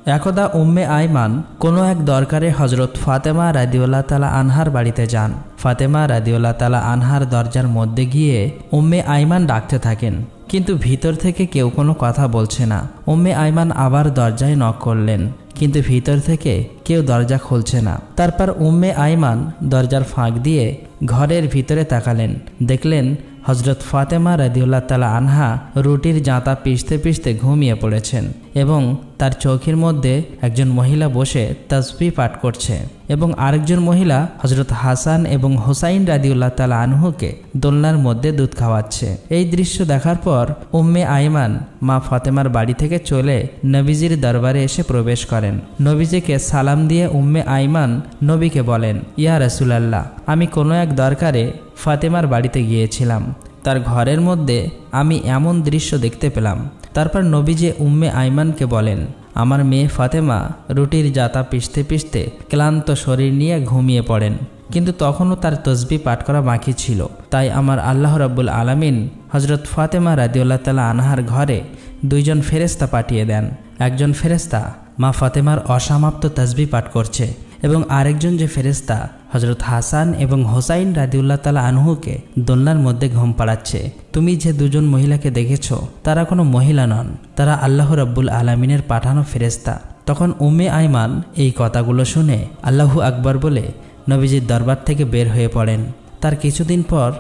একদা উম্মে আইমান কোনো এক দরকারে হজরত ফাতেমা রাদিয়াল্লাহু তাআলা আনহার বাড়িতে যান। ফাতেমা রাদিয়াল্লাহু তাআলা আনহার দরজার মধ্যে গিয়ে উম্মে আইমান ডাকতে থাকেন, কিন্তু ভিতর থেকে কেউ কোনো কথা বলছে না। উম্মে আইমান আবার দরজায় নক করলেন, কিন্তু ভিতর থেকে কেউ দরজা খুলছে না। তারপর উম্মে আইমান দরজার ফাঁক দিয়ে ঘরের ভিতরে তাকালেন, দেখলেন হজরত ফাতেমা রাদিয়াল্লাহু তাআলা আনহা রুটির জাঁতা পিষতে পিষতে ঘুমিয়ে পড়েছেন এবং তার চৌকির মধ্যে একজন মহিলা বসে তাসবিহ পাঠ করছে এবং আরেকজন মহিলা হজরত হাসান এবং হোসাইন রাদিয়াল্লাহু তাআলা আনহুকে দোলনার মধ্যে দুধ খাওয়াচ্ছে। এই দৃশ্য দেখার পর উম্মে আইমান মা ফাতেমার বাড়ি থেকে চলে নবীজির দরবারে এসে প্রবেশ করেন। নবীজিকে সালাম দিয়ে উম্মে আইমান নবীকে বলেন, ইয়া রাসূলুল্লাহ, আমি কোনো এক দরকারে ফাতেমার বাড়িতে গিয়েছিলাম। তার ঘরের মধ্যে আমি এমন দৃশ্য দেখতে পেলাম। তারপর নবীজি উম্মে আইমানকে বলেন, আমার মেয়ে ফাতেমা রুটির জাতা পিষতে পিষতে ক্লান্ত শরীর নিয়ে ঘুমিয়ে পড়েন, কিন্তু তখনও তার তসবিহ পাঠ করা বাকি ছিল। তাই আমার আল্লাহ রাব্বুল আলামিন হজরত ফাতেমা রাদিয়াল্লাহু তাআলা আনহার ঘরে দুইজন ফেরেশতা পাঠিয়ে দেন। একজন ফেরেশতা মা ফাতেমার অসমাপ্ত তসবিহ পাঠ করছে এবং আরেকজন যে ফেরেশতা হজরত হাসান এবং হোসাইন রাদিয়াল্লাহু তাআলা আনহুকে দোলনার মধ্যে ঘুম পাড়াচ্ছে। তুমি যে দুজন মহিলাকে দেখেছ তারা কোনো মহিলা নন, তারা আল্লাহ রাব্বুল আলামিনের পাঠানো ফেরেশতা। তখন উম্মে আইমান এই কথাগুলো শুনে আল্লাহু আকবার বলে নবীজির দরবার থেকে বের হয়ে পড়েন। তার কিছুদিন পর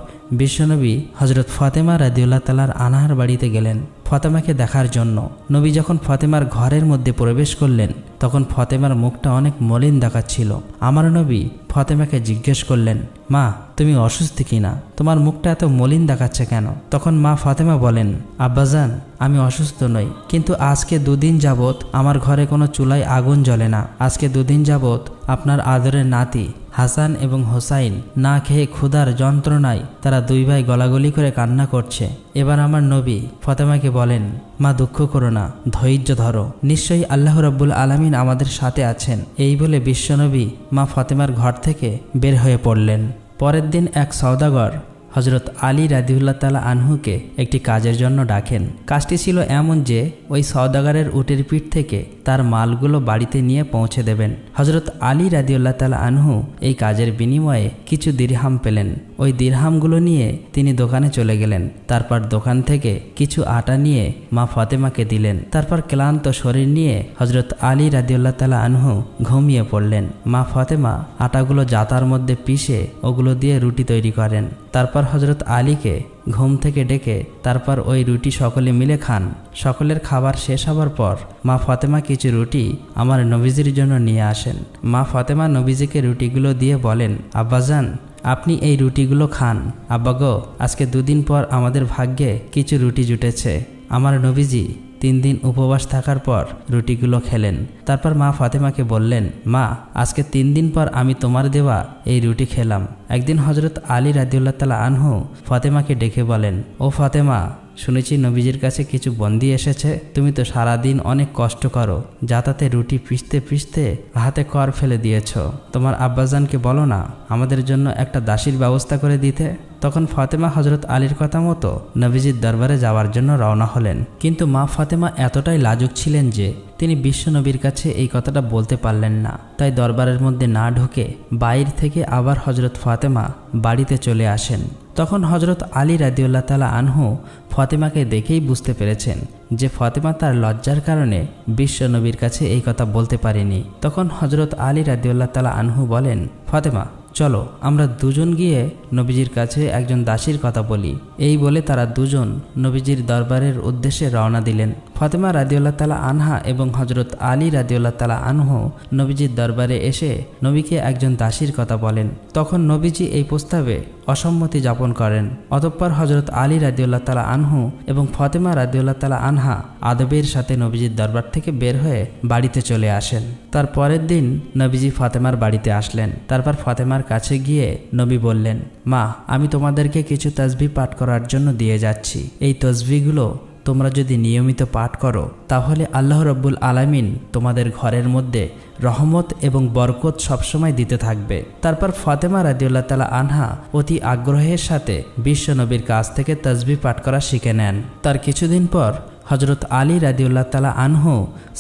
বিশ্বনবী হজরত ফাতেমা রাদিয়াল্লাহু তাআলা আনহার বাড়িতে গেলেন ফাতেমাকে দেখার জন্য। নবী যখন ফাতেমার ঘরের মধ্যে প্রবেশ করলেন তখন ফাতেমার মুখটা অনেক মলিন দেখাচ্ছিল। আমার নবী ফাতেমাকে জিজ্ঞেস করলেন, মা তুমি অসুস্থ কিনা, তোমার মুখটা এত মলিন দেখাচ্ছে কেন? তখন মা ফাতেমা বলেন, আব্বাজান আমি অসুস্থ নই, কিন্তু আজকে দুদিন যাবত আমার ঘরে কোনো চুলায় আগুন জ্বলে না। আজকে দুদিন যাবত আপনার আদরের নাতি হাসান এবং হোসাইন না খেয়ে ক্ষুধার যন্ত্রণায় তারা দুই ভাই গলাগলি করে কান্না করছে। এবার আমার নবী ফাতেমাকে বলেন, মা দুঃখ করো না, ধৈর্য ধরো, নিশ্চয়ই আল্লাহ রাব্বুল আলামিন আমাদের সাথে আছেন। এই বলে বিশ্বনবী মা ফাতেমার ঘর থেকে বের হয়ে পড়লেন। পরের দিন এক সওদাগর হজরত আলী রাদিয়াল্লাহু তাআলা আনহুকে একটি কাজের জন্য ডাকেন। কাজটি ছিল এমন যে ওই সওদাগরের উটের পিঠ থেকে তার মালগুলো বাড়িতে নিয়ে পৌঁছে দেবেন। হজরত আলী রাদিয়াল্লাহু তাআলা আনহু এই কাজের বিনিময়ে কিছু দিরহাম পেলেন। ওই দিরহামগুলো নিয়ে তিনি দোকানে চলে গেলেন। তারপর দোকান থেকে কিছু আটা নিয়ে মা ফাতেমাকে দিলেন। তারপর ক্লান্ত শরীর নিয়ে হজরত আলী রাদিয়াল্লাহু তাআলা আনহু ঘুমিয়ে পড়লেন। মা ফাতেমা আটাগুলো জাতার মধ্যে পিষে ওগুলো দিয়ে রুটি তৈরি করেন। তারপর হজরত আলীকে ঘুম থেকে ডেকে তারপর ওই রুটি সকলে মিলে খান। সকলের খাবার শেষ হবার পর মা ফাতেমা কিছু রুটি আমার নবীজির জন্য নিয়ে আসেন। মা ফাতেমা নবীজিকে রুটিগুলো দিয়ে বলেন, আব্বাজান আপনি এই রুটিগুলো খান। আব্বাগো, আজকে দুদিন পর আমাদের ভাগ্যে কিছু রুটি জুটেছে। আমার নবীজি 3 দিন উপবাস থাকার পর রুটিগুলো খেলেন। তারপর মা ফাতেমাকে বললেন, মা আজকে 3 দিন পর আমি তোমার দেওয়া এই রুটি খেলাম। একদিন হজরত আলী রাদিয়াল্লাহু তাআলা আনহু ফাতেমাকে ডেকে বলেন, ও ফাতেমা, শুনেছি নবীজির কাছে কিছু বন্দি এসেছে। তুমি তো সারাদিন অনেক কষ্ট করো, যাতাতে রুটি পিষতে পিষতে হাতে কর ফেলে দিয়েছ। তোমার আব্বাজানকে বলো না আমাদের জন্য একটা দাসীর ব্যবস্থা করে দিতে। তখন ফাতেমা হজরত আলীর কথা মতো নবীজির দরবারে যাওয়ার জন্য রওনা হলেন। কিন্তু মা ফাতেমা এতটাই লাজুক ছিলেন যে তিনি বিশ্বনবীর কাছে এই কথাটা বলতে পারলেন না। তাই দরবারের মধ্যে না ঢুকে বাইরে থেকে আবার হজরত ফাতেমা বাড়িতে চলে আসেন। তখন হজরত আলী রাদিয়াল্লাহু তাআলা আনহু ফাতেমাকে দেখেই বুঝতে পেরেছেন যে ফাতেমা তার লজ্জার কারণে বিশ্বনবীর কাছে এই কথা বলতে পারেনি। তখন হজরত আলী রাদিয়াল্লাহু তাআলা আনহু বলেন, ফাতেমা চলো আমরা দুজন গিয়ে নবীজির কাছে একজন দাসীর কথা বলি। এই বলে তারা দুজন নবীজির দরবারের উদ্দেশ্যে রওনা দিলেন। ফাতেমা রাদিয়াল্লাহু তাআলা আনহা এবং হজরত আলী রাদিয়াল্লাহু তাআলা আনহু নবীজির দরবারে এসে নবীকে একজন দাসীর কথা বলেন। তখন নবীজি এই প্রস্তাবে অসম্মতি জ্ঞাপন করেন। অতঃপর হজরত আলী রাদিয়াল্লাহু তাআলা আনহু এবং ফাতেমা রাদিয়াল্লাহু তাআলা আনহা আদবের সাথে নবীজির দরবার থেকে বের হয়ে বাড়িতে চলে আসেন। তার পরের দিন নবীজি ফাতেমার বাড়িতে আসলেন। তারপর ফাতেমার কাছে গিয়ে নবী বললেন, মা আমি তোমাদেরকে কিছু তাসবিহ পাঠ করার জন্য দিয়ে যাচ্ছি। এই তাসবিহগুলো তোমরা যদি নিয়মিত পাঠ করো তাহলে আল্লাহ রাব্বুল আলামিন তোমাদের ঘরের মধ্যে রহমত এবং বরকত সবসময় দিতে থাকবে। তারপর ফাতেমা রাদিয়াল্লাহু তাআলা আনহা অতি আগ্রহের সাথে বিশ্বনবীর কাছ থেকে তাসবিহ পাঠ করা শিখে নেন। তার কিছুদিন পর হজরত আলী রাদিউল্লাহ তাআলা আনহু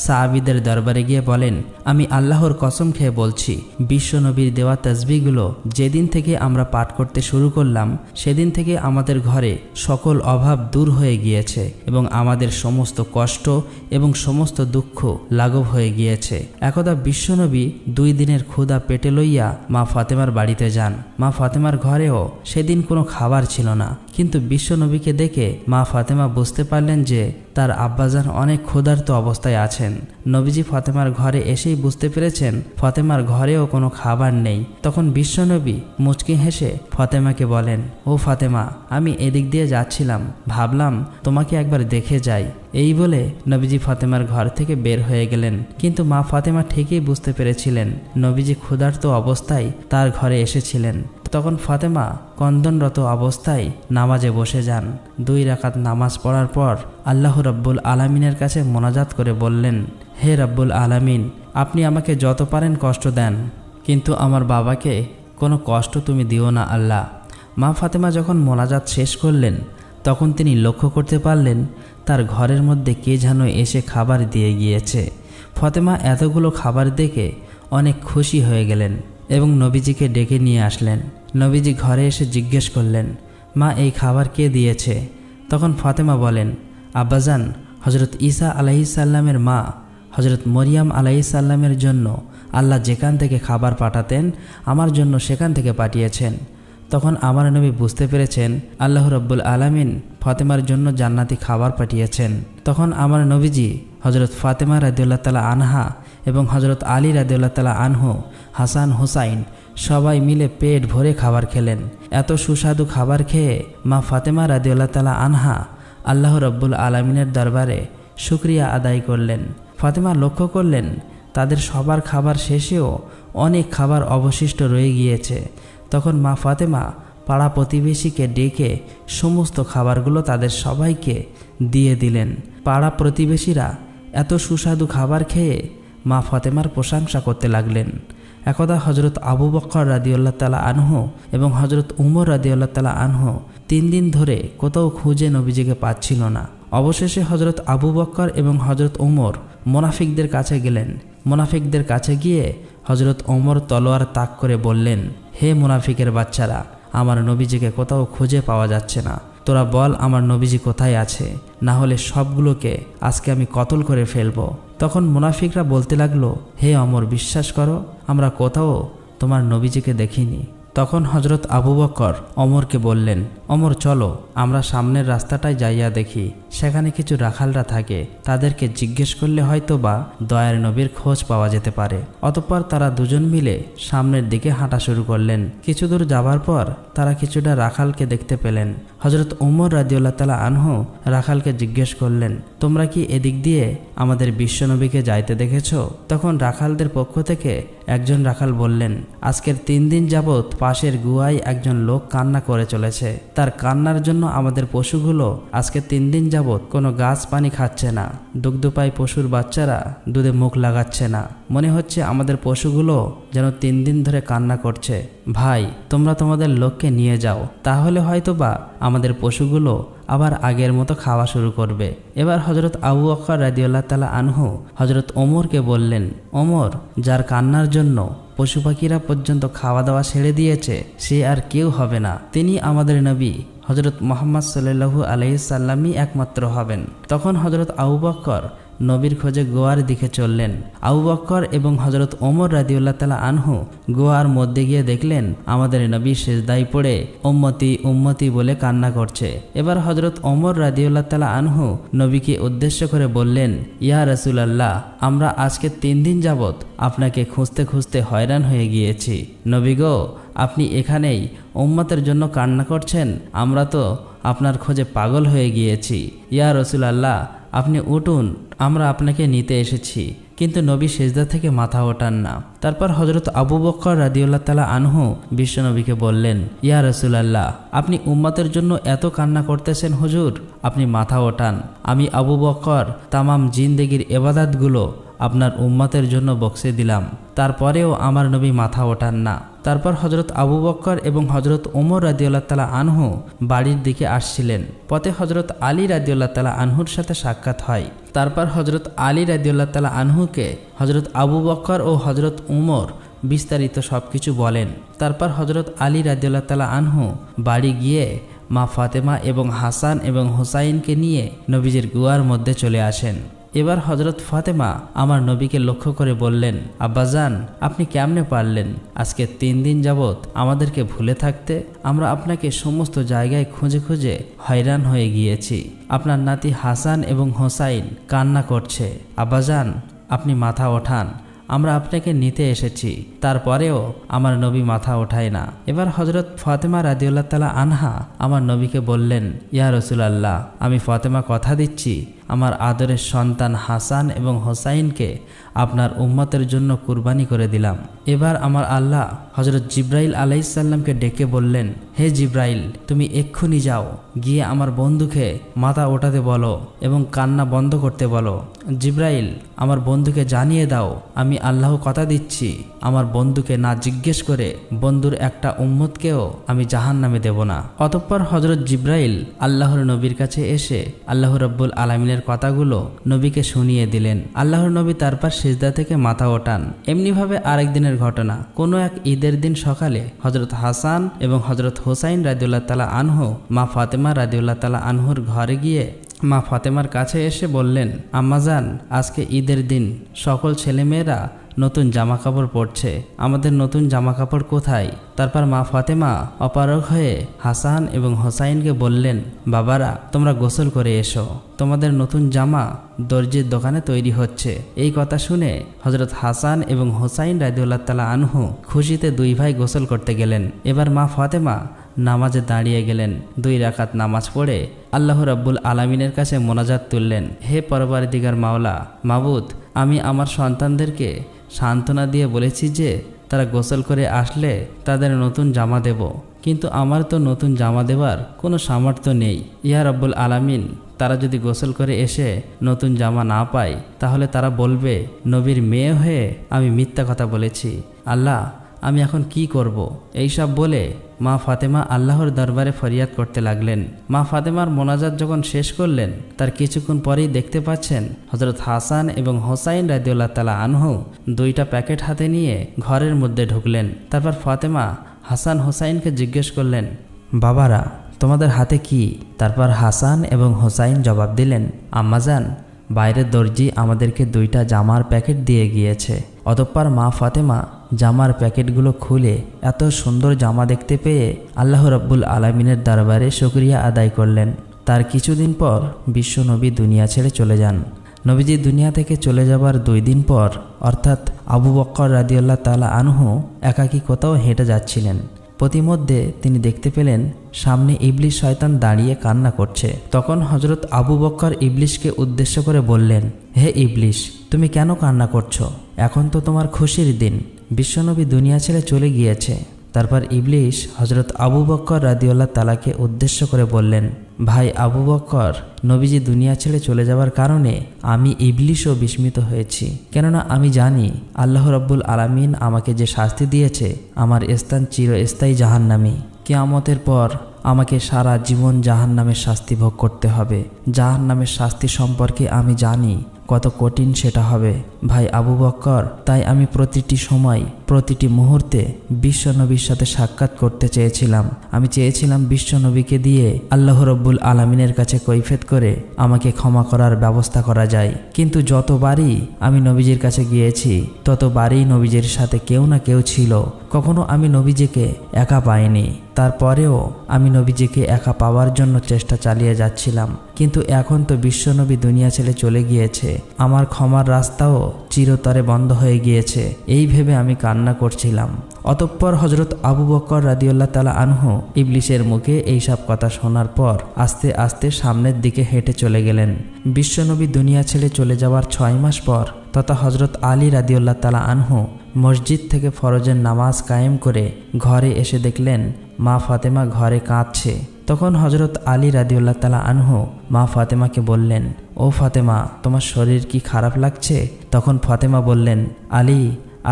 সাহাবীদের দরবারে গিয়ে বলেন, আমি আল্লাহর কসম খেয়ে বলছি, বিশ্বনবীর দেওয়া তাসবিহগুলো যেদিন থেকে আমরা পাঠ করতে শুরু করলাম সেদিন থেকে আমাদের ঘরে সকল অভাব দূর হয়ে গিয়েছে এবং আমাদের সমস্ত কষ্ট এবং সমস্ত দুঃখ লাঘব হয়ে গিয়েছে। একদা বিশ্বনবী 2 দিনের ক্ষুধা পেটে লইয়া মা ফাতেমার বাড়িতে যান। মা ফাতেমার ঘরেও সেদিন কোনো খাবার ছিল না, কিন্তু বিশ্বনবীকে দেখে মা ফাতেমা বুঝতে পারলেন যে তার আব্বাজান অনেক ক্ষুধার্ত অবস্থায় আছেন। নবীজি ফাতেমার ঘরে এসেই বুঝতে পেরেছেন ফাতেমার ঘরেও কোনো খাবার নেই। তখন বিশ্বনবী মুচকি হেসে ফাতেমাকে বলেন, ও ফাতেমা, আমি এদিক দিয়ে যাচ্ছিলাম, ভাবলাম তোমাকে একবার দেখে যাই। এই বলে নবীজি ফাতেমার ঘর থেকে বের হয়ে গেলেন। কিন্তু মা ফাতেমা ঠিকই বুঝতে পেরেছিলেন নবীজি ক্ষুধার্ত অবস্থায় তার ঘরে এসেছিলেন। তখন ফাতেমা কন্দনরত অবস্থায় নামাজে বসে যান। 2 রাকাত নামাজ পড়ার পর আল্লাহ রাব্বুল আলামিনের কাছে মোনাজাত করে বললেন, হে রাব্বুল আলামিন, আপনি আমাকে যত পারেন কষ্ট দেন, কিন্তু আমার বাবাকে কোনো কষ্ট তুমি দিও না আল্লাহ। মা ফাতেমা যখন মোনাজাত শেষ করলেন তখন তিনি লক্ষ্য করতে পারলেন তার ঘরের মধ্যে কে যেন এসে খাবার দিয়ে গিয়েছে। ফাতেমা এতগুলো খাবার দেখে অনেক খুশি হয়ে গেলেন এবং নবীজিকে ডেকে নিয়ে আসলেন। নবীজি ঘরে এসে জিজ্ঞেস করলেন, মা, এই খাবার কে দিয়েছে? তখন ফাতেমা বলেন, আব্বাজান, হজরত ঈসা আলাইহিসসালামের মা হজরত মরিয়াম আলাইহিসসালামের জন্য আল্লাহ যেখান থেকে খাবার পাঠাতেন আমার জন্য সেখান থেকে পাঠিয়েছেন। তখন আমার নবী বুঝতে পেরেছেন আল্লাহ রাব্বুল আলামিন ফাতেমার জন্য জান্নাতি খাবার পাঠিয়েছেন। তখন আমার নবীজি হজরত ফাতেমা রাদিয়াল্লাহু তাআলা আনহা এবং হজরত আলী রাদিয়াল্লাহু তাআলা আনহু, হাসান হুসাইন সবাই মিলে পেট ভরে খাবার খেলেন। এত সুস্বাদু খাবার খেয়ে মা ফাতেমা রাদিয়াল্লাহু তাআলা আনহা আল্লাহ রাব্বুল আলামিনের দরবারে শুকরিয়া আদায় করলেন। ফাতেমা লক্ষ্য করলেন তাদের সবার খাবার শেষেও অনেক খাবার অবশিষ্ট রয়ে গিয়েছে। তখন মা ফাতেমা পাড়া প্রতিবেশীকে ডেকে সমস্ত খাবারগুলো তাদের সবাইকে দিয়ে দিলেন। পাড়া প্রতিবেশীরা এত সুস্বাদু খাবার খেয়ে মা ফাতেমার প্রশংসা করতে লাগলেন। একদা হজরত আবু বকর রাদিয়াল্লাহু তাআলা আনহু এবং হজরত উমর রাদিয়াল্লাহু তাআলা আনহু 3 দিন ধরে কোথাও খুঁজে নবীজিকে পাচ্ছিল না। অবশেষে হজরত আবু বকর এবং হজরত উমর মুনাফিকদের কাছে গেলেন। মুনাফিকদের কাছে গিয়ে হজরত ওমর তলোয়ার তাক করে বললেন, হে মুনাফিকের বাচ্চারা, আমার নবীজিকে কোথাও খুঁজে পাওয়া যাচ্ছে না। তোরা বল আমার নবীজি কোথায় আছে, না হলে সবগুলোকে আজকে আমি কতল করে ফেলবো। তখন মুনাফিকরা বলতে লাগলো, হে ওমর, বিশ্বাস করো, আমরা কোথাও তোমার নবীজিকে দেখিনি। তখন হজরত আবু বকর ওমরকে বললেন, ওমর চলো আমরা সামনের রাস্তাটায় যাইয়া দেখি, সেখানে কিছু রাখালরা থাকে, তাদেরকে জিজ্ঞেস করলে হয়তো বা দয়ার নবীর খোঁজ পাওয়া যেতে পারে। অতঃপর তারা দুজন মিলে সামনের দিকে হাঁটা শুরু করলেন। কিছু দূর যাবার পর তারা কিছুটা রাখালকে দেখতে পেলেন। হজরত ওমর রাদিয়াল্লাহু তাআলা আনহু রাখালকে জিজ্ঞেস করলেন, তোমরা কি এদিক দিয়ে আমাদের বিশ্বনবীকে যাইতে দেখেছ? তখন রাখালদের পক্ষ থেকে একজন রাখাল বললেন, আজকের 3 দিন যাবৎ পাশের গুহায় একজন লোক কান্না করে চলেছে। তার কান্নার জন্য আমাদের পশুগুলো আজকে 3 দিন যাবৎ কোনো গাছ পানি খাচ্ছে না। দুগ্ধপায়ী পশুর বাচ্চারা দুধে মুখ লাগাচ্ছে না। মনে হচ্ছে আমাদের পশুগুলো যেন 3 দিন ধরে কান্না করছে। ভাই, তোমরা তোমাদের লোককে নিয়ে যাও, তাহলে হয়তোবা আমাদের পশুগুলো আবার আগের মতো খাওয়া শুরু করবে। এবার হজরত আবু বকর রাদিয়াল্লাহু তাআলা আনহু হজরত ওমরকে বললেন, ওমর, যার কান্নার জন্য পশু পাখিরা পর্যন্ত খাওয়া দাওয়া ছেড়ে দিয়েছে সে আর কেউ হবে না, তিনি আমাদের নবী হজরত মুহাম্মদ সাল্লাল্লাহু আলাইহি সাল্লামই একমাত্র হবেন। তখন হজরত আবু বকর নবীর খোঁজে গোয়ার দিকে চললেন। আবু বকর এবং হজরত ওমর রাদিয়াল্লাহু তাআলা আনহু গোয়ার মধ্যে গিয়ে দেখলেন আমাদের নবী সিজদায় পড়ে উম্মতি উম্মতি বলে কান্না করছে। এবার হজরত ওমর রাদিয়াল্লাহু তাআলা আনহু নবীকে উদ্দেশ্য করে বললেন, ইয়া রাসূলুল্লাহ, আমরা আজকে 3 দিন যাবৎ আপনাকে খুঁজতে খুঁজতে হয়রান হয়ে গিয়েছি। নবী গো, আপনি এখানেই উম্মতের জন্য কান্না করছেন, আমরা তো আপনার খোঁজে পাগল হয়ে গিয়েছি। ইয়া রাসূলুল্লাহ, আপনি উঠুন, আমরা আপনাকে নিতে এসেছি। কিন্তু নবী সিজদা থেকে মাথা ওঠান না। তারপর হজরত আবু বকর রাদিয়াল্লাহু তাআলা আনহু বিশ্বনবীকে বললেন, ইয়া রাসূলুল্লাহ, আপনি উম্মতের জন্য এত কান্না করতেছেন হুজুর, আপনি মাথা ওঠান। আমি আবু বকর তামাম জিন্দেগির ইবাদতগুলো আপনার উম্মতের জন্য বক্সে দিলাম, তারপরেও আমার নবী মাথা ওঠান না। তারপর হজরত আবু বকর এবং হজরত ওমর রাদিয়াল্লাহু তাআলা আনহু বাড়ির দিকে আসছিলেন। পথে হজরত আলী রাদিয়াল্লাহু তাআলা আনহুর সাথে সাক্ষাৎ হয়। তারপর হজরত আলী রাদিয়াল্লাহু তাআলা আনহুকে হজরত আবু বকর ও হজরত ওমর বিস্তারিত সবকিছু বলেন। তারপর হজরত আলী রাদিয়াল্লাহু তাআলা আনহু বাড়ি গিয়ে মা ফাতেমা এবং হাসান এবং হুসাইনকে নিয়ে নবীজির গুহার মধ্যে চলে আসেন। এবার হজরত ফাতেমা আমার নবীকে লক্ষ্য করে বললেন, আব্বাজান, আপনি কেমনে পারলেন আজকে 3 দিন যাবৎ আমাদেরকে ভুলে থাকতে? আমরা আপনাকে সমস্ত জায়গায় খুঁজে খুঁজে হয়রান হয়ে গিয়েছি। আপনার নাতি হাসান এবং হোসাইন কান্না করছে। আব্বাজান, আপনি মাথা ওঠান, আমরা আপনাকে নিতে এসেছি। তারপরেও আমার নবী মাথা ওঠায় না। এবার হজরত ফাতেমা রাদিয়াল্লাহু তাআলা আনহা আমার নবীকে বললেন, ইয়া রাসূলুল্লাহ, আমি ফাতেমা কথা দিচ্ছি আমার আদরের সন্তান হাসান এবং হোসাইনকে আপনার উম্মতের জন্য কুরবানি করে দিলাম। এবার আমার আল্লাহ হজরত জিব্রাইল আলাইহিসসালামকে ডেকে বললেন, হে জিব্রাইল, তুমি এক্ষুনি যাও, গিয়ে আমার বন্ধুকে মাথা ওঠাতে বলো এবং কান্না বন্ধ করতে বলো। জিব্রাইল, আমার বন্ধুকে জানিয়ে দাও, আমি আল্লাহ কথা দিচ্ছি আমার বন্ধুকে না জিজ্ঞেস করে বন্ধুর একটা উম্মতকেও আমি জাহান্নামে দেব না। অতঃপর হজরত জিব্রাইল আল্লাহর নবীর কাছে এসে আল্লাহ রাব্বুল আলামিনের কথাগুলো নবীকে শুনিয়ে দিলেন। আল্লাহর নবী তারপর সিজদা থেকে মাথা ওঠান। এমনিভাবে আরেকদিনের ঘটনা, কোনো এক ঈদের দিন সকালে হজরত হাসান এবং হজরত হোসাইন রাদিয়াল্লাহু তাআলা আনহু মা ফাতেমা রাদিয়াল্লাহু তাআলা আনহুর ঘরে গিয়ে মা ফাতেমার কাছে এসে বললেন, আম্মাজান, আজকে ঈদের দিন সকল ছেলেমেয়েরা নতুন জামা কাপড় পরছে, আমাদের নতুন জামা কাপড় কোথায়? তারপর মা ফাতেমা অপারগ হয়ে হাসান এবং হোসাইনকে বললেন, বাবারা, তোমরা গোসল করে এসো, তোমাদের নতুন জামা দর্জির দোকানে তৈরি হচ্ছে। এই কথা শুনে হজরত হাসান এবং হোসাইন রাদিয়াল্লাহু তাআলা আনহু খুশিতে 2 ভাই গোসল করতে গেলেন। এবার মা ফাতেমা নামাজে দাঁড়িয়ে গেলেন। 2 রাকাত নামাজ পড়ে আল্লাহ রাব্বুল আলামিনের কাছে মোনাজাত তুললেন, হে পরওয়ারদিগার মাওলা, মাবুদ, আমি আমার সন্তানদেরকে সান্ত্বনা দিয়ে বলেছি যে তারা গোসল করে আসলে তাদের নতুন জামা দেব, কিন্তু আমার তো নতুন জামা দেবার কোনো সামর্থ্য নেই। ইয়া রাব্বুল আলামিন, তারা যদি গোসল করে এসে নতুন জামা না পায় তাহলে তারা বলবে নবীর মেয়ে হয়ে আমি মিথ্যা কথা বলেছি। আল্লাহ, আমি এখন কি করব? এইসব বলে মা ফাতেমা আল্লাহর দরবারে ফরিয়াদ করতে লাগলেন। মা ফাতেমার মোনাজাত যখন শেষ করলেন তার কিছুক্ষণ পরেই দেখতে পাচ্ছেন হজরত হাসান এবং হোসাইন রাদিয়াল্লাহু তাআলা আনহু 2টা প্যাকেট হাতে নিয়ে ঘরের মধ্যে ঢুকলেন। তারপর ফাতেমা হাসান হোসাইনকে জিজ্ঞেস করলেন, বাবারা, তোমাদের হাতে কি? তারপর হাসান এবং হোসাইন জবাব দিলেন, আম্মাজান, বাইরের দর্জি আমাদেরকে 2টা জামার প্যাকেট দিয়ে গিয়েছে। অতঃপর মা ফাতেমা জামার প্যাকেটগুলো খুলে এত সুন্দর জামা দেখতে পেয়ে আল্লাহ রাব্বুল আলামিনের দরবারে শুকরিয়া আদায় করলেন। তার কিছুদিন পর বিশ্বনবী দুনিয়া ছেড়ে চলে যান। নবীজি দুনিয়া থেকে চলে যাবার 2 দিন পর অর্থাৎ আবু বকর রাদিয়াল্লাহু তাআলা আনহু একাকী কোথাও হেঁটে যাচ্ছিলেন। প্রতিমধ্যে তিনি দেখতে পেলেন সামনে ইবলিস শয়তান দাঁড়িয়ে কান্না করছে। তখন হজরত আবু বকর ইবলিসকে উদ্দেশ্য করে বললেন, হে ইবলিস, তুমি কেন কান্না করছো? এখন তো তোমার খুশির দিন, বিশ্বনবী দুনিয়া ছেড়ে চলে গিয়েছে। তারপর ইবলিস হজরত আবু বকর রাদিয়াল্লাহু তাআলাকে উদ্দেশ্য করে বললেন, ভাই আবু বকর, নবীজি দুনিয়া ছেড়ে চলে যাওয়ার কারণে আমি ইবলিসও বিস্মিত হয়েছি। কেননা আমি জানি আল্লাহ রাব্বুল আলামিন আমাকে যে শাস্তি দিয়েছে আমার স্থান চিরস্থায়ী জাহান্নামী। কিয়ামতের পর আমাকে সারা জীবন জাহান্নামের শাস্তি ভোগ করতে হবে। জাহান্নামের শাস্তি সম্পর্কে আমি জানি কত কঠিন সেটা হবে। ভাই আবু বকর, তাই আমি প্রতিটি সময় প্রতিটি মুহূর্তে বিশ্বনবীর সাথে সাক্ষাৎ করতে চেয়েছিলাম। আমি চেয়েছিলাম বিশ্বনবীকে দিয়ে আল্লাহ রাব্বুল আলামিনের কাছে কৈফিয়ত করে আমাকে ক্ষমা করার ব্যবস্থা করা যায়। কিন্তু যতবারই আমি নবীজির কাছে গিয়েছি ততবারই নবীজির সাথে কেউ না কেউ ছিল। কখনো আমি নবীজিকে একা পাইনি। তারপরেও আমি নবীজিকে একা পাওয়ার জন্য চেষ্টা চালিয়ে যাচ্ছিলাম। কিন্তু এখন তো বিশ্বনবী দুনিয়া ছেড়ে চলে গিয়েছে, আমার ক্ষমার রাস্তাও চিরতরে বন্ধ হয়ে গিয়েছে। এই ভেবে আমি কান্না করছিলাম। অতঃপর হজরত আবু বকর রাদিয়াল্লাহু তাআলা আনহু ইবলিসের মুখে এইসব কথা শোনার পর আস্তে আস্তে সামনের দিকে হেঁটে চলে গেলেন। বিশ্বনবী দুনিয়া ছেড়ে চলে যাওয়ার 6 মাস পর তথা হজরত আলী রাদিয়াল্লাহু তাআলা আনহু মসজিদ থেকে ফরজের নামাজ কায়েম করে ঘরে এসে দেখলেন মা ফাতেমা ঘরে কাঁদছে। তখন হজরত আলী রাদিয়াল্লাহু তাআলা আনহু মা ফাতেমাকে বললেন, ও ও ফাতেমা, তোমার শরীর কি খারাপ লাগছে? তখন ফাতেমা বললেন, আলী,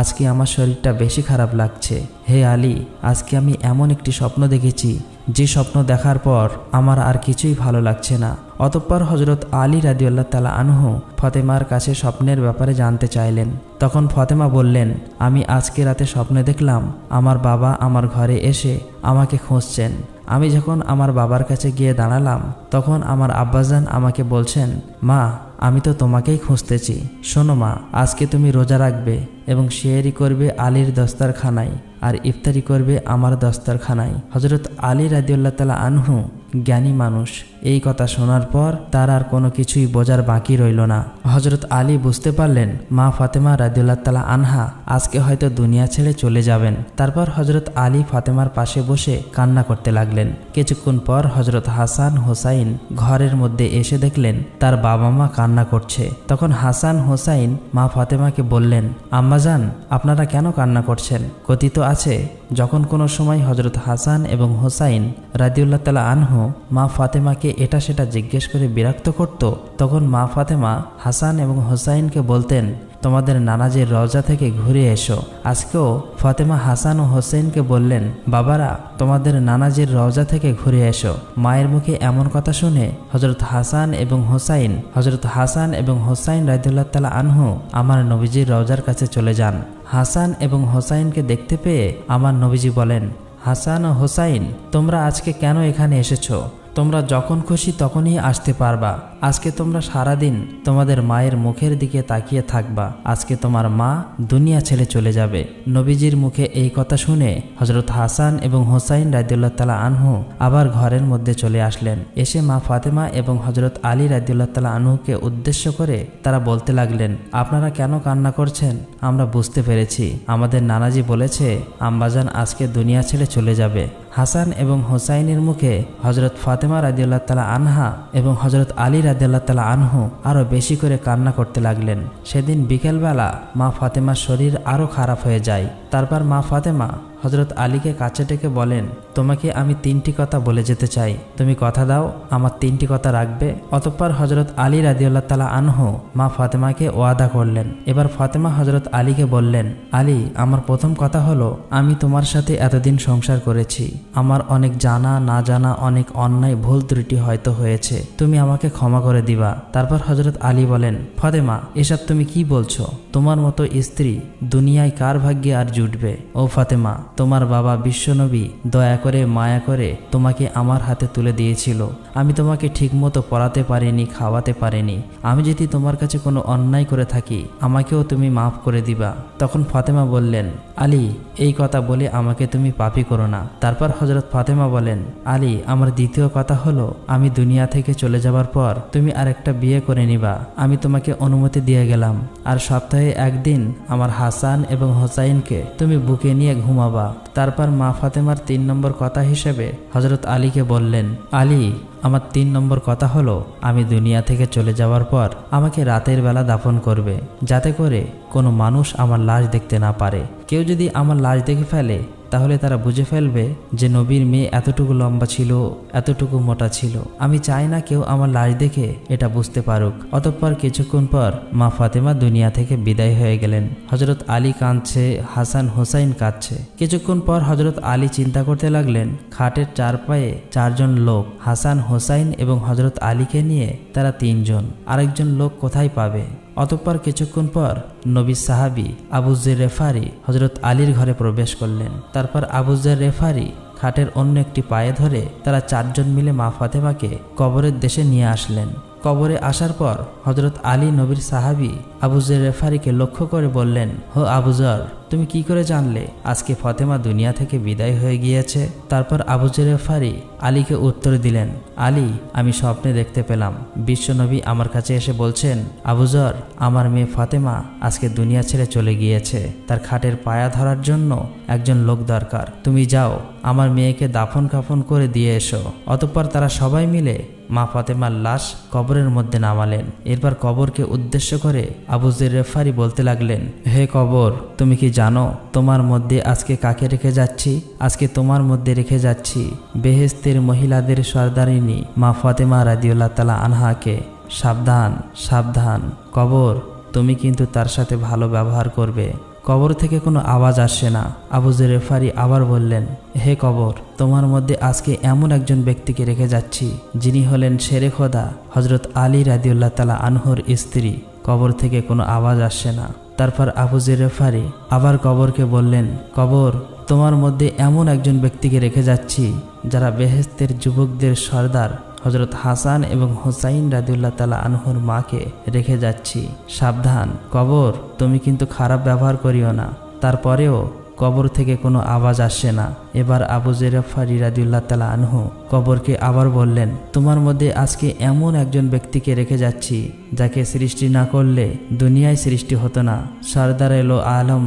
আজকে আমার শরীরটা বেশি খারাপ লাগছে। হে আলী, আজকে আমি এমন একটি স্বপ্ন দেখেছি, যে স্বপ্ন দেখার পর আমার আর কিছুই ভালো লাগছে না। অতঃপর হজরত আলী রাদিয়াল্লাহু তাআলা আনহু ফাতেমার কাছে স্বপ্নের ব্যাপারে জানতে চাইলেন। তখন ফাতেমা বললেন, আমি আজকে রাতে স্বপ্নে দেখলাম আমার বাবা আমার ঘরে এসে আমাকে খুঁজছেন। আমি যখন আমার বাবার কাছে গিয়ে দাঁড়ালাম, তখন আমার আব্বাজান আমাকে বলছেন, মা, আমি তো তোমাকেই খুঁজতেছি। শোনো মা, আজকে তুমি রোজা রাখবে এবং সেহরি করবে আলীর দস্তারখানায়, আর ইফতারি করবে আমার দস্তারখানায়। হজরত আলী রাদিয়াল্লাহু তাআলা আনহু জ্ঞানী মানুষ। এই কথা শোনার পর তার আর কোনো কিছুই বোঝার বাকি রইল না। হজরত আলী বুঝতে পারলেন মা ফাতেমা রাদিয়াল্লাহু তাআলা আনহা আজকে হয়তো দুনিয়া ছেড়ে চলে যাবেন। তারপর হজরত আলী ফাতেমার পাশে বসে কান্না করতে লাগলেন। কিছুক্ষণ পর হজরত হাসান হোসাইন ঘরের মধ্যে এসে দেখলেন তার বাবা মা কান্না করছে। তখন হাসান হোসাইন মা ফাতেমাকে বললেন, আম্মাজান, আপনারা কেন কান্না করছেন? কথিত আছে, যখন কোনো সময় হজরত হাসান এবং হোসাইন রাদিয়াল্লাহু তাআলা আনহু মা ফাতেমাকে এটা সেটা জিজ্ঞেস করে বিরক্ত করত, তখন মা ফাতেমা হাসান এবং হোসাইনকে বলতেন, তোমাদের নানাজির রওজা থেকে ঘুরে এসো। আজকেও ফাতেমা হাসান ও হোসেনকে বললেন, বাবারা, তোমাদের নানাজির রওজা থেকে ঘুরে এসো। মায়ের মুখে এমন কথা শুনে হজরত হাসান এবং হোসাইন রাদিয়াল্লাহু তাআলা আনহু আমার নবীজির রওজার কাছে চলে যান। হাসান এবং হোসাইনকে দেখতে পেয়ে আমার নবীজি বলেন, হাসান ও হোসাইন, তোমরা আজকে কেন এখানে এসেছো? তোমরা যখন খুশি তখনই আসতে পারবা। আজকে তোমরা সারাদিন তোমাদের মায়ের মুখের দিকে তাকিয়ে থাকবা। আজকে তোমার মা দুনিয়া ছেড়ে চলে যাবে। নবীজির মুখে এই কথা শুনে হজরত হাসান এবং হোসাইন রাদিয়াল্লাহু তাআলা আনহু আবার ঘরের মধ্যে চলে আসলেন। এসে মা ফাতেমা এবং হজরত আলী রাদিয়াল্লাহু তাআলা আনহুকে উদ্দেশ্য করে তারা বলতে লাগলেন, আপনারা কেন কান্না করছেন? আমরা বুঝতে পেরেছি, আমাদের নানাজি বলেছে আম্বাজান আজকে দুনিয়া ছেড়ে চলে যাবে। হাসান এবং হোসাইনের মুখে হজরত ফাতেমা রাদিয়াল্লাহু তাআলা আনহা এবং হজরত আলী রাদিয়াল্লাহু তাআলা আনহু আরও বেশি করে কান্না করতে লাগলেন। সেদিন বিকেলবেলা মা ফাতেমার শরীর আরও খারাপ হয়ে যায়। তারপর মা ফাতেমা হজরত আলীকে কাছে ডেকে বলেন, তোমাকে আমি 3টি কথা বলে যেতে চাই, তুমি কথা দাও আমার 3টি কথা রাখবে? অতঃপর হজরত আলী রাদিয়াল্লাহু তাআলা আনহু মা ফাতেমাকে ওয়াদা করলেন। এবার ফাতেমা হজরত আলীকে বললেন, আলী, আমার প্রথম কথা হলো, আমি তোমার সাথে এতদিন সংসার করেছি, আমার অনেক জানা না জানা অনেক অন্যায় ভুল ত্রুটি হয়তো হয়েছে, তুমি আমাকে ক্ষমা করে দিবা। তারপর হজরত আলী বলেন, ফাতেমা, এসব তুমি কি বলছো? তোমার মতো স্ত্রী দুনিয়ায় কার ভাগ্যে আর জুটবে? ও ফাতেমা, তোমার বাবা বিশ্বনবী দয়া করে মায়া করে তোমাকে আমার হাতে তুলে দিয়েছিল। আমি তোমাকে ঠিকমতো পড়াতে পারিনি, খাওয়াতে পারিনি। আমি যদি তোমার কাছে কোনো অন্যায় করে থাকি, আমাকেও তুমি মাফ করে দিবা। তখন ফাতেমা বললেন, আলী, এই কথা বলে আমাকে তুমি পাপী করো না। তারপর হজরত ফাতেমা বলেন, আলী, আমার দ্বিতীয় কথা হলো, আমি দুনিয়া থেকে চলে যাবার পর তুমি আরেকটা বিয়ে করে নিবা। আমি তোমাকে অনুমতি দিয়ে গেলাম। আর সপ্তাহে একদিন আমার হাসান এবং হোসাইনকে তুমি বুকে নিয়ে ঘুমাবা। তারপর মা ফাতেমার 3 নম্বর কথা হিসেবে হজরত আলীকে বললেন, আলী, আমার 3 নম্বর কথা হলো, আমি দুনিয়া থেকে চলে যাওয়ার পর আমাকে রাতের বেলা দাফন করবে, যাতে করে কোনো মানুষ আমার লাশ দেখতে না পারে। কেউ যদি আমার লাশ দেখে ফেলে, তাহলে তারা বুঝে ফেলবে যে নবীর মেয়ে এতটুকু লম্বা ছিল, এতটুকু মোটা ছিল। আমি চাই না কেউ আমার লাশ দেখে এটা বুঝতে পারুক। অতঃপর কিছুক্ষণ পর মা ফাতেমা দুনিয়া থেকে বিদায় হয়ে গেলেন। হজরত আলী কাঁদছে, হাসান হোসাইন কাঁদছে। কিছুক্ষণ পর হজরত আলী চিন্তা করতে লাগলেন, খাটের 4 পায়ে 4 জন লোক, হাসান হোসাইন এবং হজরত আলীকে নিয়ে তারা 3 জন, আরেকজন লোক কোথায় পাবে? অতঃপর কিছুক্ষণ পর নবী সাহাবী আবু যর গিফারি হজরত আলীর ঘরে প্রবেশ করলেন। তারপর আবু যর গিফারি খাটের অন্য একটি পায়ে ধরে তারা 4 জন মিলে মা ফাতেমাকে কবরের দেশে নিয়ে আসলেন। কবরে আসার পর হজরত আলী নবীর সাহাবী আবু যর গিফারিকে লক্ষ্য করে বললেন, হো আবু যর, তুমি কি করে জানলে আজকে ফাতেমা দুনিয়া থেকে বিদায় হয়ে গিয়েছে? তারপর আবু যর গিফারি আলীকে উত্তর দিলেন, আলী, আমি স্বপ্নে দেখতে পেলাম বিশ্বনবী আমার কাছে এসে বলছেন, আবু যর, আমার মেয়ে ফাতেমা আজকে দুনিয়া ছেড়ে চলে গিয়েছে। তার খাটের পায়া ধরার জন্য একজন লোক দরকার। তুমি যাও, আমার মেয়েকে দাফন কাফন করে দিয়ে এসো। অতঃপর তারা সবাই মিলে মা ফাতেমার লাশ কবরের মধ্যে নামালেন। এরপর কবরকে উদ্দেশ্য করে আবু যর গিফারি বলতে লাগলেন, হে কবর, তুমি কি জানো তোমার মধ্যে আজকে কাকে রেখে যাচ্ছি? আজকে তোমার মধ্যে রেখে যাচ্ছি বেহেশতের মহিলাদের সর্দারিনী মা ফাতেমা রাদিয়াল্লাহু তাআলা আনহাকে। সাবধান সাবধান, কবর তুমি কিন্তু তার সাথে ভালো ব্যবহার করবে। কবর থেকে কোনো আওয়াজ আসে না। আবু যর গিফারি আবার বললেন, হে কবর, তোমার মধ্যে আজকে এমন একজন ব্যক্তিকে রেখে যাচ্ছি যিনি হলেন শেরে খোদা হজরত আলী রাদিয়াল্লাহু তাআলা আনহুর স্ত্রী। কবর থেকে কোনো আওয়াজ আসে না। তারপর আবু যর গিফারি আবার কবরকে বললেন, কবর, তোমার মধ্যে এমন একজন ব্যক্তিকে রেখে যাচ্ছি যারা বেহেশতের যুবকদের সর্দার হজরত হাসান এবং হুসাইন রাদিয়াল্লাহু তাআলা আনহুর মাকে রেখে যাচ্ছি। সাবধান, কবর তুমি কিন্তু খারাপ ব্যবহার করিও না। তারপরেও কবর থেকে কোনো আওয়াজ আসে না। এবার আবু যর গিফারি রাদিয়াল্লাহু তাআলা আনহু কবরকে আবার বললেন, তোমার মধ্যে আজকে এমন একজন ব্যক্তিকে রেখে যাচ্ছি যাকে সৃষ্টি না করলে দুনিয়ায় সৃষ্টি হতো না। সরদার এলো আলম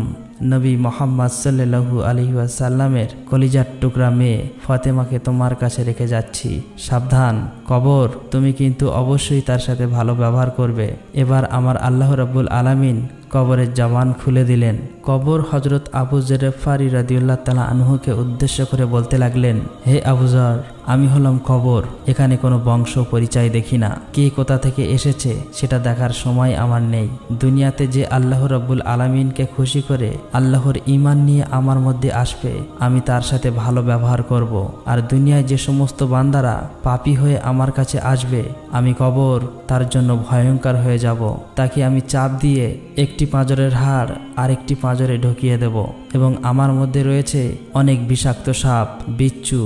নবী মোহাম্মদ সাল্লাল্লাহু আলাইহি ওয়াসাল্লামের কলিজার টুকরা মেয়ে ফাতেমাকে তোমার কাছে রেখে যাচ্ছি। সাবধান, কবর তুমি কিন্তু অবশ্যই তার সাথে ভালো ব্যবহার করবে। এবার আমার আল্লাহ রাব্বুল আলামিন কবরের জবান খুলে দিলেন। কবর হজরত আবু যর গিফারি রাদিয়াল্লাহু তাআলা আনহুকে উদ্দেশ্য করে বলতে লাগলেন, হে আবু যর, আমি হলাম কবর। এখানে কোনো বংশ পরিচয় দেখি না। কে কোথা থেকে এসেছে সেটা দেখার সময় আমার নেই। দুনিয়াতে যে আল্লাহ রাব্বুল আলামিনকে খুশি করে আল্লাহর ঈমান নিয়ে আমার মধ্যে আসবে, আমি তার সাথে ভালো ব্যবহার করব। আর দুনিয়ায় যে সমস্ত বান্দারা পাপী হয়ে আমার কাছে আসবে, আমি কবর তার জন্য ভয়ঙ্কর হয়ে যাব। তাকে আমি চাপ দিয়ে একটি পাঁজরের হাড় আরেকটি পাঁজরে ঢুকিয়ে দেব এবং আমার মধ্যে রয়েছে অনেক বিষাক্ত সাপ, বিচ্ছু,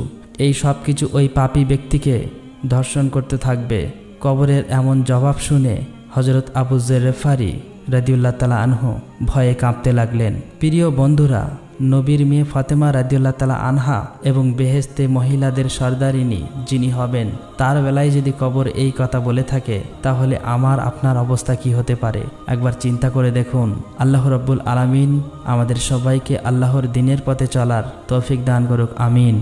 এই সব কিছু ওই পাপী ব্যক্তিকে ধর্ষণ করতে থাকবে। কবরের এমন জবাব শুনে হজরত আবু যর গিফারি রাদিয়াল্লাহু তাআলা আনহু ভয়ে কাঁপতে লাগলেন। প্রিয় বন্ধুরা, নবীর মেয়ে ফাতেমা রাদিয়াল্লাহু তাআলা আনহা এবং বেহেশতে মহিলাদের সর্দারিনী যিনি হবেন, তার বেলায় যদি কবর এই কথা বলে থাকে, তাহলে আমার আপনার অবস্থা কি হতে পারে একবার চিন্তা করে দেখুন। আল্লাহ রাব্বুল আলামিন আমাদের সবাইকে আল্লাহর দ্বীনের পথে চলার তৌফিক দান করুক। আমিন।